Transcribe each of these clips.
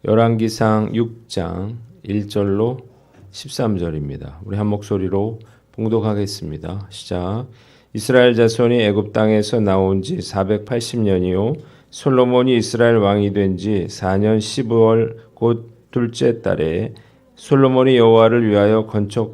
열왕기상 6장 1절로 13절입니다. 우리 한 목소리로 봉독하겠습니다. 시작. 이스라엘 자손이 애굽 땅에서 나온 지 480년이요 솔로몬이 이스라엘 왕이 된 지 4년 15월 곧 둘째 달에 솔로몬이 여호와를 위하여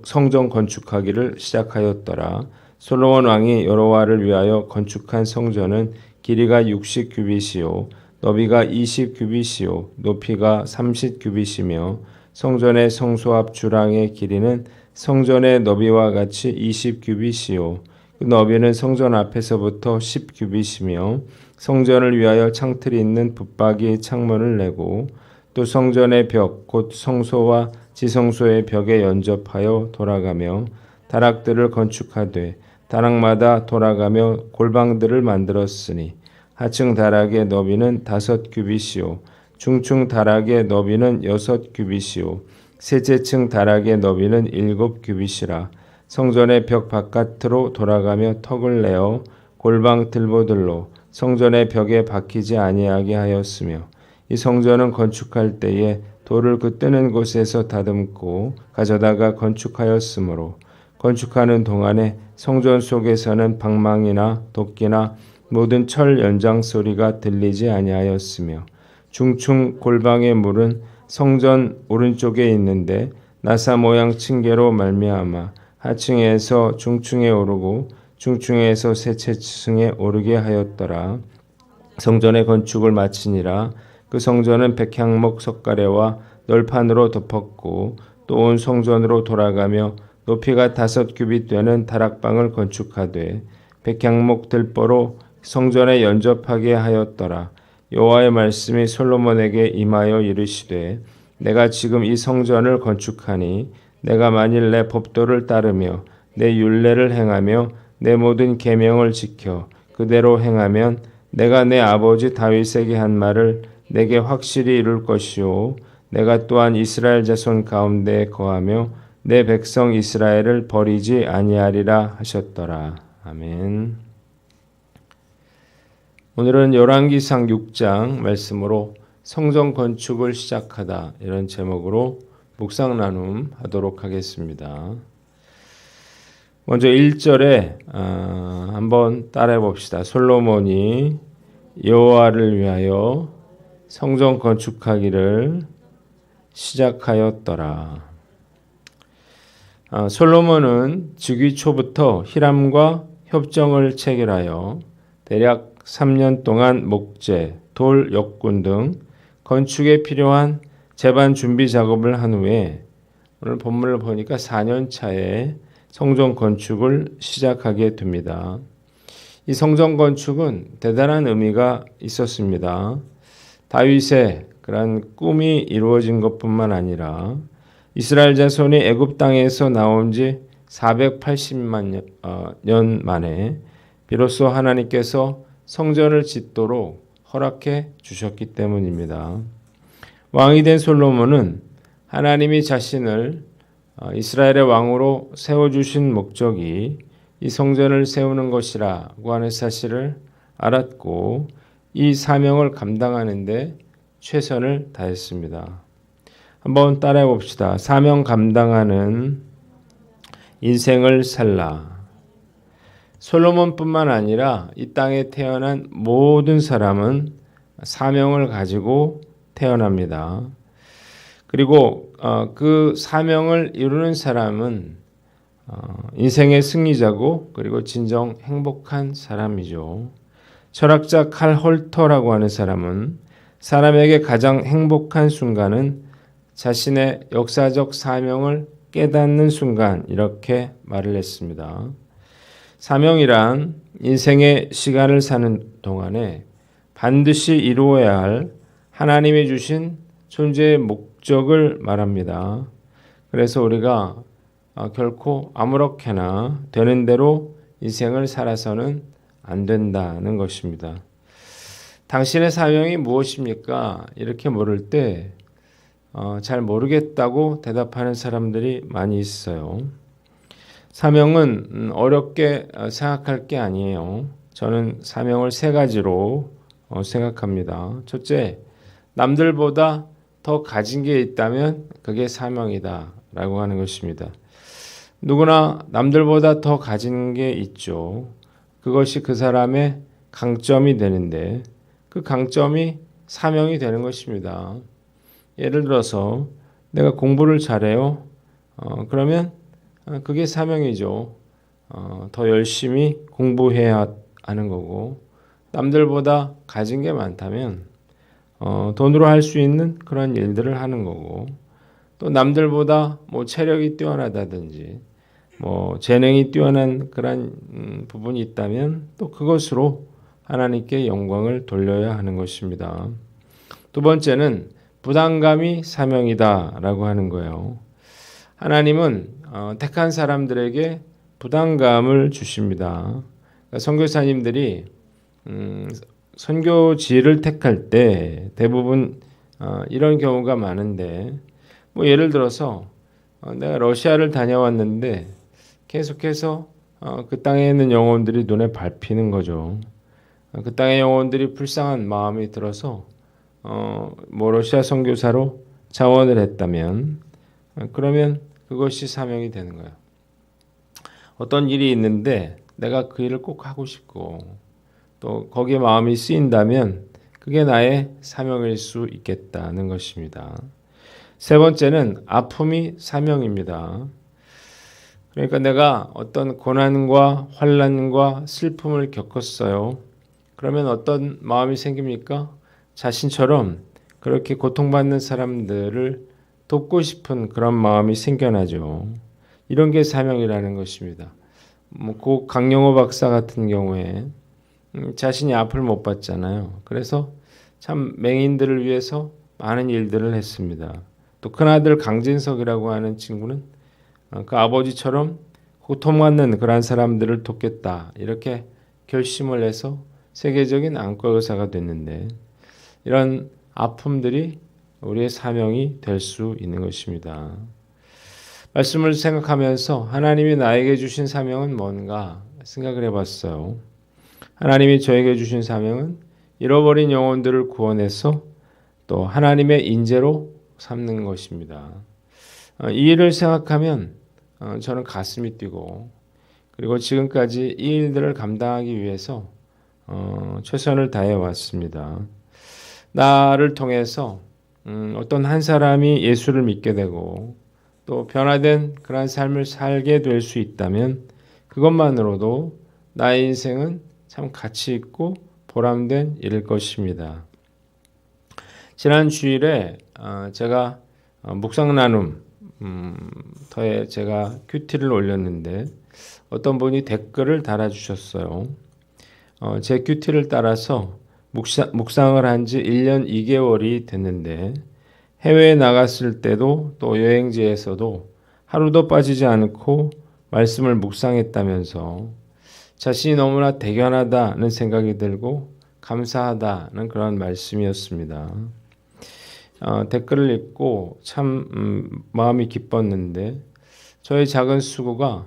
성전 건축하기를 시작하였더라. 솔로몬 왕이 여호와를 위하여 건축한 성전은 길이가 60규빗이요 너비가 20규빗이요 높이가 30규빗이며 성전의 성소 앞 주랑의 길이는 성전의 너비와 같이 20규빗이요 그 너비는 성전 앞에서부터 10규빗이며 성전을 위하여 창틀이 있는 붙박이 창문을 내고 또 성전의 벽 곧 성소와 지성소의 벽에 연접하여 돌아가며 다락들을 건축하되 다락마다 돌아가며 골방들을 만들었으니 하층 다락의 너비는 5규빗이요 중층 다락의 너비는 6규빗이요 셋째층 다락의 너비는 7규빗이라. 성전의 벽 바깥으로 돌아가며 턱을 내어 골방 들보들로 성전의 벽에 박히지 아니하게 하였으며 이 성전은 건축할 때에 돌을 그 뜨는 곳에서 다듬고 가져다가 건축하였으므로 건축하는 동안에 성전 속에서는 방망이나 도끼나 모든 철 연장 소리가 들리지 아니하였으며 중층 골방의 물은 성전 오른쪽에 있는데 나사 모양 층계로 말미암아 하층에서 중층에 오르고 중층에서 셋째 층에 오르게 하였더라. 성전의 건축을 마치니라. 그 성전은 백향목 석가래와 널판으로 덮었고 또 온 성전으로 돌아가며 높이가 5규빗 되는 다락방을 건축하되 백향목 들보로 성전에 연접하게 하였더라. 여호와의 말씀이 솔로몬에게 임하여 이르시되 내가 지금 이 성전을 건축하니 내가 만일 내 법도를 따르며 내 율례를 행하며 내 모든 계명을 지켜 그대로 행하면 내가 내 아버지 다윗에게 한 말을 내게 확실히 이룰 것이요 내가 또한 이스라엘 자손 가운데에 거하며 내 백성 이스라엘을 버리지 아니하리라 하셨더라. 아멘. 오늘은 열왕기상 6장 말씀으로 성전 건축을 시작하다 이런 제목으로 묵상 나눔 하도록 하겠습니다. 먼저 1절에 한번 따라해 봅시다. 솔로몬이 여호와를 위하여 성전 건축하기를 시작하였더라. 솔로몬은 즉위 초부터 히람과 협정을 체결하여 대략 3년 동안 목재, 돌, 역군 등 건축에 필요한 제반 준비 작업을 한 후에 오늘 본문을 보니까 4년 차에 성전 건축을 시작하게 됩니다. 이 성전 건축은 대단한 의미가 있었습니다. 다윗의 그런 꿈이 이루어진 것뿐만 아니라 이스라엘 자손이 애굽 땅에서 나온 지 480만 년 만에 비로소 하나님께서 성전을 짓도록 허락해 주셨기 때문입니다. 왕이 된 솔로몬은 하나님이 자신을 이스라엘의 왕으로 세워주신 목적이 이 성전을 세우는 것이라고 하는 사실을 알았고 이 사명을 감당하는 데 최선을 다했습니다. 한번 따라해 봅시다. 사명 감당하는 인생을 살라. 솔로몬뿐만 아니라 이 땅에 태어난 모든 사람은 사명을 가지고 태어납니다. 그리고 그 사명을 이루는 사람은 인생의 승리자고 그리고 진정 행복한 사람이죠. 철학자 칼 홀터라고 하는 사람은 사람에게 가장 행복한 순간은 자신의 역사적 사명을 깨닫는 순간 이렇게 말을 했습니다. 사명이란 인생의 시간을 사는 동안에 반드시 이루어야 할 하나님이 주신 존재의 목적을 말합니다. 그래서 우리가 결코 아무렇게나 되는 대로 인생을 살아서는 안 된다는 것입니다. 당신의 사명이 무엇입니까? 이렇게 물을 때 잘 모르겠다고 대답하는 사람들이 많이 있어요. 사명은 어렵게 생각할 게 아니에요. 저는 사명을 3가지로 생각합니다. 첫째, 남들보다 더 가진 게 있다면 그게 사명이다라고 하는 것입니다. 누구나 남들보다 더 가진 게 있죠. 그것이 그 사람의 강점이 되는데 그 강점이 사명이 되는 것입니다. 예를 들어서 내가 공부를 잘해요. 그러면 그게 사명이죠. 더 열심히 공부해야 하는 거고 남들보다 가진 게 많다면 돈으로 할 수 있는 그런 일들을 하는 거고 또 남들보다 뭐 체력이 뛰어나다든지 뭐 재능이 뛰어난 그런 부분이 있다면 또 그것으로 하나님께 영광을 돌려야 하는 것입니다. 두 번째는 부담감이 사명이다라고 하는 거예요. 하나님은 택한 사람들에게 부담감을 주십니다. 그러니까 선교사님들이 선교지를 택할 때 대부분 이런 경우가 많은데 뭐 예를 들어서 내가 러시아를 다녀왔는데 계속해서 그 땅에 있는 영혼들이 눈에 밟히는 거죠. 그 땅의 영혼들이 불쌍한 마음이 들어서 뭐 러시아 선교사로 자원을 했다면 그러면 그것이 사명이 되는 거예요. 어떤 일이 있는데 내가 그 일을 꼭 하고 싶고 또 거기에 마음이 쓰인다면 그게 나의 사명일 수 있겠다는 것입니다. 세 번째는 아픔이 사명입니다. 그러니까 내가 어떤 고난과 환난과 슬픔을 겪었어요. 그러면 어떤 마음이 생깁니까? 자신처럼 그렇게 고통받는 사람들을 돕고 싶은 그런 마음이 생겨나죠. 이런 게 사명이라는 것입니다. 고 강영호 박사 같은 경우에 자신이 앞을 못 봤잖아요. 그래서 참 맹인들을 위해서 많은 일들을 했습니다. 또 큰아들 강진석이라고 하는 친구는 그 아버지처럼 고통받는 그러한 사람들을 돕겠다 이렇게 결심을 해서 세계적인 안과 의사가 됐는데 이런 아픔들이 우리의 사명이 될 수 있는 것입니다. 말씀을 생각하면서 하나님이 나에게 주신 사명은 뭔가 생각을 해봤어요. 하나님이 저에게 주신 사명은 잃어버린 영혼들을 구원해서 또 하나님의 인재로 삼는 것입니다. 이 일을 생각하면 저는 가슴이 뛰고 그리고 지금까지 이 일들을 감당하기 위해서 최선을 다해 왔습니다. 나를 통해서 어떤 한 사람이 예수를 믿게 되고 또 변화된 그러한 삶을 살게 될 수 있다면 그것만으로도 나의 인생은 참 가치 있고 보람된 일일 것입니다. 지난 주일에 제가 묵상 나눔 터에 제가 큐티를 올렸는데 어떤 분이 댓글을 달아주셨어요. 제 큐티를 따라서 묵상을 한 지 1년 2개월이 됐는데 해외에 나갔을 때도 또 여행지에서도 하루도 빠지지 않고 말씀을 묵상했다면서 자신이 너무나 대견하다는 생각이 들고 감사하다는 그런 말씀이었습니다. 댓글을 읽고 참 마음이 기뻤는데 저의 작은 수고가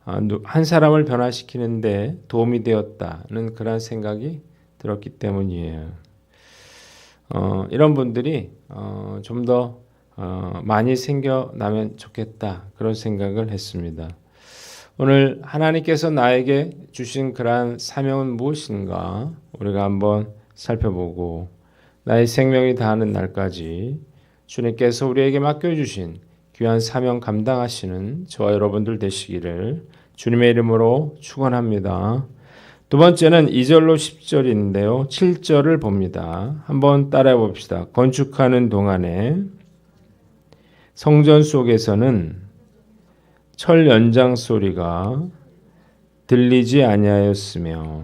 한 사람을 변화시키는데 도움이 되었다는 그런 생각이 들었기 때문이에요. 이런 분들이 좀 더 많이 생겨나면 좋겠다 그런 생각을 했습니다. 오늘 하나님께서 나에게 주신 그러한 사명은 무엇인가 우리가 한번 살펴보고 나의 생명이 다하는 날까지 주님께서 우리에게 맡겨주신 귀한 사명 감당하시는 저와 여러분들 되시기를 주님의 이름으로 축원합니다. 두 번째는 2절로 10절인데요. 7절을 봅니다. 한번 따라해 봅시다. 건축하는 동안에 성전 속에서는 철 연장 소리가 들리지 아니하였으며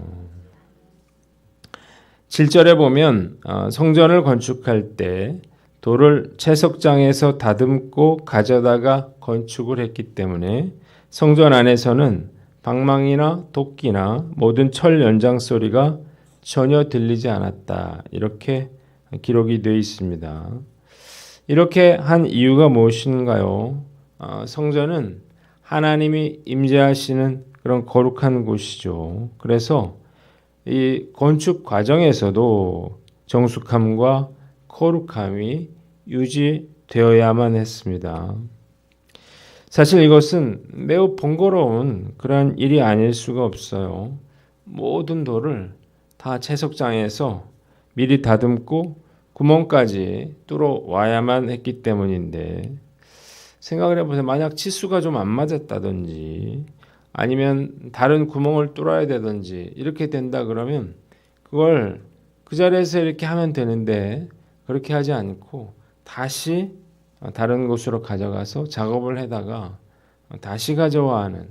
7절에 보면 성전을 건축할 때 돌을 채석장에서 다듬고 가져다가 건축을 했기 때문에 성전 안에서는 방망이나 도끼나 모든 철 연장 소리가 전혀 들리지 않았다. 이렇게 기록이 되어 있습니다. 이렇게 한 이유가 무엇인가요? 성전은 하나님이 임재하시는 그런 거룩한 곳이죠. 그래서 이 건축 과정에서도 정숙함과 거룩함이 유지되어야만 했습니다. 사실 이것은 매우 번거로운 그런 일이 아닐 수가 없어요. 모든 돌을 다 채석장에서 미리 다듬고 구멍까지 뚫어 와야만 했기 때문인데, 생각을 해보세요. 만약 치수가 좀 안 맞았다든지 아니면 다른 구멍을 뚫어야 되든지 이렇게 된다 그러면 그걸 그 자리에서 이렇게 하면 되는데, 그렇게 하지 않고 다시 다른 곳으로 가져가서 작업을 해다가 다시 가져와 하는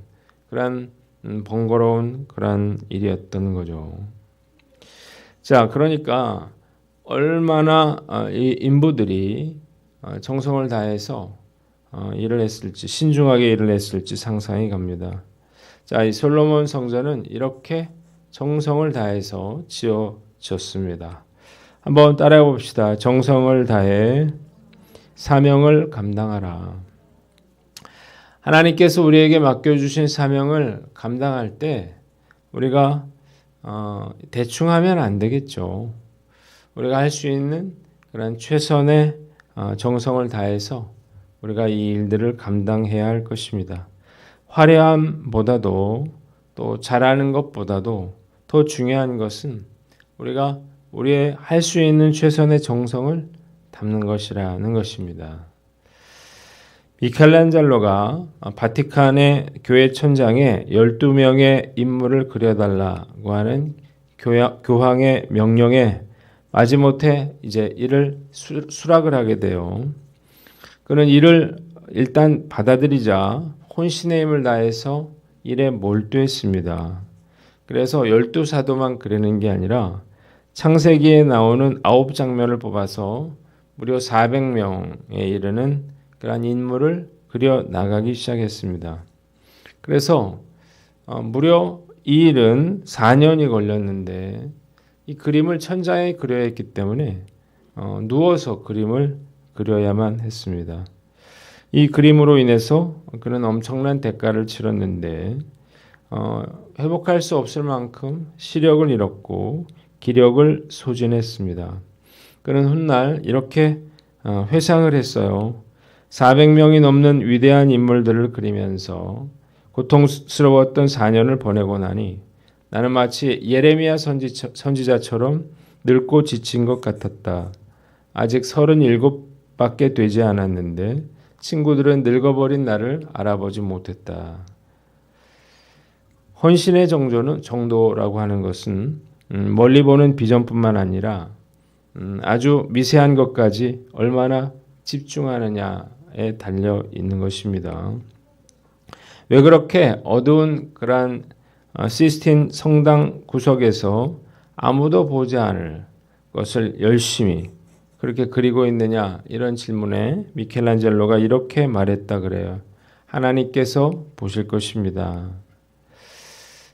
그런 번거로운 그런 일이었던 거죠. 자, 그러니까 얼마나 이 인부들이 정성을 다해서 일을 했을지, 신중하게 일을 했을지 상상이 갑니다. 자, 이 솔로몬 성전은 이렇게 정성을 다해서 지어졌습니다. 한번 따라해 봅시다. 정성을 다해 사명을 감당하라. 하나님께서 우리에게 맡겨주신 사명을 감당할 때 우리가 대충 하면 안 되겠죠. 우리가 할 수 있는 그런 최선의 정성을 다해서 우리가 이 일들을 감당해야 할 것입니다. 화려함보다도 또 잘하는 것보다도 더 중요한 것은 우리가 우리의 할 수 있는 최선의 정성을 담는 것이라는 것입니다. 미켈란젤로가 바티칸의 교회 천장에 12명의 인물을 그려달라고 하는 교황의 명령에 마지못해 이제 이를 수락을 하게 돼요. 그는 이를 일단 받아들이자 혼신의 힘을 다해서 일에 몰두했습니다. 그래서 12사도만 그리는 게 아니라 창세기에 나오는 9장면을 뽑아서 무려 400명에 이르는 그러한 인물을 그려 나가기 시작했습니다. 그래서 무려 이 일은 4년이 걸렸는데 이 그림을 천장에 그려야 했기 때문에 누워서 그림을 그려야만 했습니다. 이 그림으로 인해서 그는 엄청난 대가를 치렀는데 회복할 수 없을 만큼 시력을 잃었고 기력을 소진했습니다. 그는 훗날 이렇게 회상을 했어요. 400명이 넘는 위대한 인물들을 그리면서 고통스러웠던 4년을 보내고 나니 나는 마치 예레미야 선지자처럼 늙고 지친 것 같았다. 아직 37밖에 되지 않았는데 친구들은 늙어버린 나를 알아보지 못했다. 헌신의 정도라고 하는 것은 멀리 보는 비전뿐만 아니라 아주 미세한 것까지 얼마나 집중하느냐에 달려 있는 것입니다. 왜 그렇게 어두운 그러한 시스틴 성당 구석에서 아무도 보지 않을 것을 열심히 그렇게 그리고 있느냐, 이런 질문에 미켈란젤로가 이렇게 말했다 그래요. 하나님께서 보실 것입니다.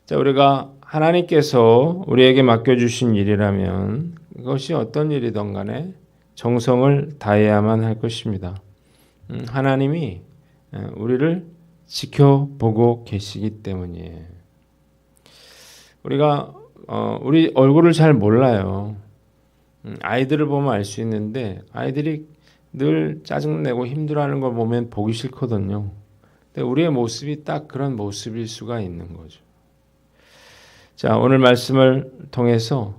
자, 우리가 하나님께서 우리에게 맡겨주신 일이라면 그것이 어떤 일이든 간에 정성을 다해야만 할 것입니다. 하나님이 우리를 지켜보고 계시기 때문이에요. 우리가 우리 얼굴을 잘 몰라요. 아이들을 보면 알 수 있는데 아이들이 늘 짜증내고 힘들어하는 걸 보면 보기 싫거든요. 근데 우리의 모습이 딱 그런 모습일 수가 있는 거죠. 자, 오늘 말씀을 통해서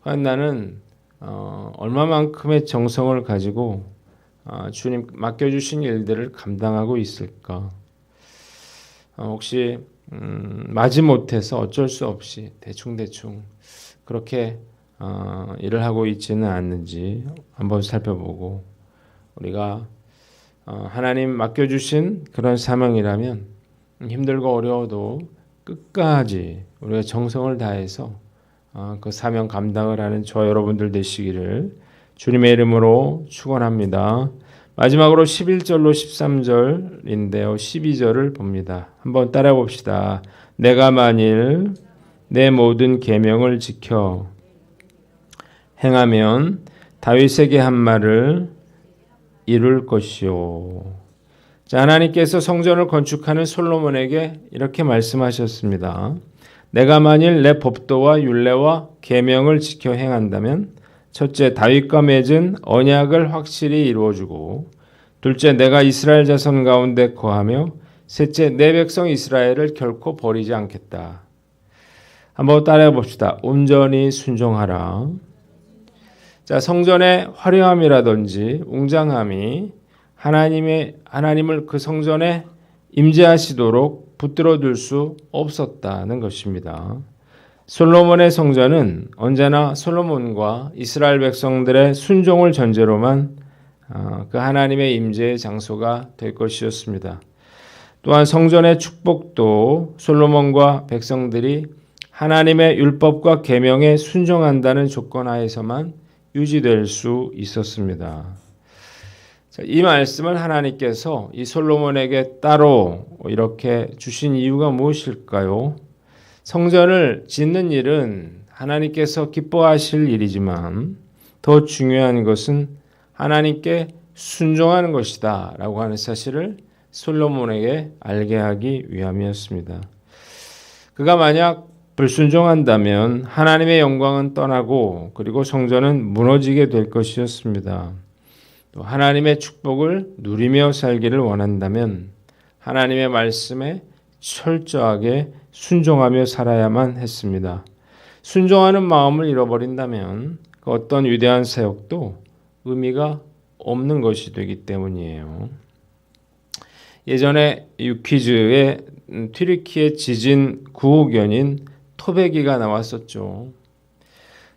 과연 나는 얼마만큼의 정성을 가지고 주님 맡겨주신 일들을 감당하고 있을까? 혹시 마지못해서 어쩔 수 없이 대충대충 그렇게 일을 하고 있지는 않는지 한번 살펴보고, 우리가 하나님 맡겨주신 그런 사명이라면 힘들고 어려워도 끝까지 우리가 정성을 다해서 그 사명 감당을 하는 저와 여러분들 되시기를 주님의 이름으로 축원합니다. 마지막으로 11절로 13절인데요. 12절을 봅니다. 한번 따라해 봅시다. 내가 만일 내 모든 계명을 지켜 행하면 다윗에게 한 말을 이룰 것이요. 자, 하나님께서 성전을 건축하는 솔로몬에게 이렇게 말씀하셨습니다. 내가 만일 내 법도와 율례와 계명을 지켜 행한다면 첫째, 다윗과 맺은 언약을 확실히 이루어주고, 둘째, 내가 이스라엘 자손 가운데 거하며, 셋째, 내 백성 이스라엘을 결코 버리지 않겠다. 한번 따라해 봅시다. 온전히 순종하라. 자, 성전의 화려함이라든지 웅장함이 하나님을 그 성전에 임재하시도록 붙들어둘 수 없었다는 것입니다. 솔로몬의 성전은 언제나 솔로몬과 이스라엘 백성들의 순종을 전제로만 그 하나님의 임재의 장소가 될 것이었습니다. 또한 성전의 축복도 솔로몬과 백성들이 하나님의 율법과 계명에 순종한다는 조건 하에서만 유지될 수 있었습니다. 이 말씀을 하나님께서 이 솔로몬에게 따로 이렇게 주신 이유가 무엇일까요? 성전을 짓는 일은 하나님께서 기뻐하실 일이지만 더 중요한 것은 하나님께 순종하는 것이다 라고 하는 사실을 솔로몬에게 알게 하기 위함이었습니다. 그가 만약 불순종한다면 하나님의 영광은 떠나고 그리고 성전은 무너지게 될 것이었습니다. 또 하나님의 축복을 누리며 살기를 원한다면 하나님의 말씀에 철저하게 순종하며 살아야만 했습니다. 순종하는 마음을 잃어버린다면 그 어떤 위대한 사역도 의미가 없는 것이 되기 때문이에요. 예전에 유퀴즈에 튀르키예 지진 구호견인 토베기가 나왔었죠.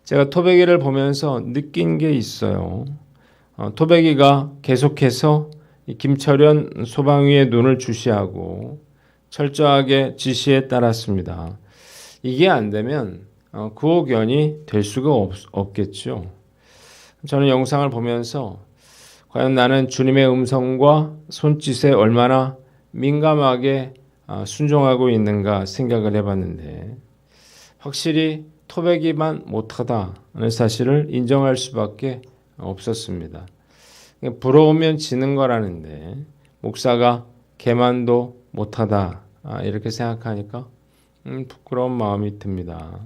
제가 토베기를 보면서 느낀 게 있어요. 토베기가 계속해서 김철현 소방위의 눈을 주시하고 철저하게 지시에 따랐습니다. 이게 안 되면 구호견이 될 수가 없겠죠. 저는 영상을 보면서 과연 나는 주님의 음성과 손짓에 얼마나 민감하게 순종하고 있는가 생각을 해봤는데 확실히 토백이만 못하다는 사실을 인정할 수밖에 없었습니다. 부러우면 지는 거라는데 목사가 개만도 못하다 이렇게 생각하니까 부끄러운 마음이 듭니다.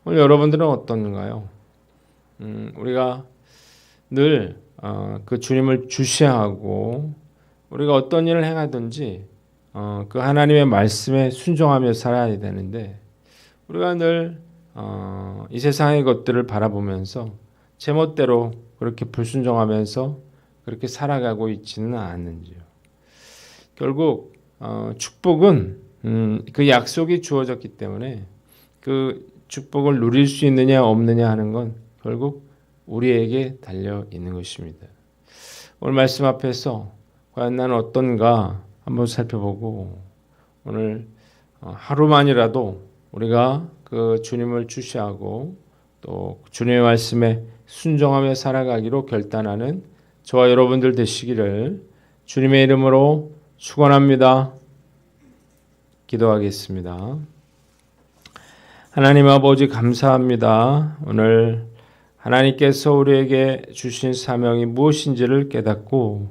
오늘 여러분들은 어떤가요? 우리가 늘 그 주님을 주시하고 우리가 어떤 일을 행하든지 그 하나님의 말씀에 순종하며 살아야 되는데 우리가 늘 이 세상의 것들을 바라보면서 제멋대로 그렇게 불순종하면서 그렇게 살아가고 있지는 않는지요. 결국 축복은 그 약속이 주어졌기 때문에 그 축복을 누릴 수 있느냐 없느냐 하는 건 결국 우리에게 달려 있는 것입니다. 오늘 말씀 앞에서 과연 나는 어떤가 한번 살펴보고 오늘 하루만이라도 우리가 그 주님을 주시하고 또 주님의 말씀에 순종하며 살아가기로 결단하는 저와 여러분들 되시기를 주님의 이름으로 축원합니다. 기도하겠습니다. 하나님 아버지 감사합니다. 오늘 하나님께서 우리에게 주신 사명이 무엇인지를 깨닫고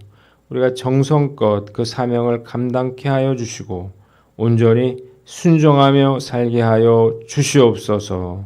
우리가 정성껏 그 사명을 감당케 하여 주시고 온전히 순종하며 살게 하여 주시옵소서.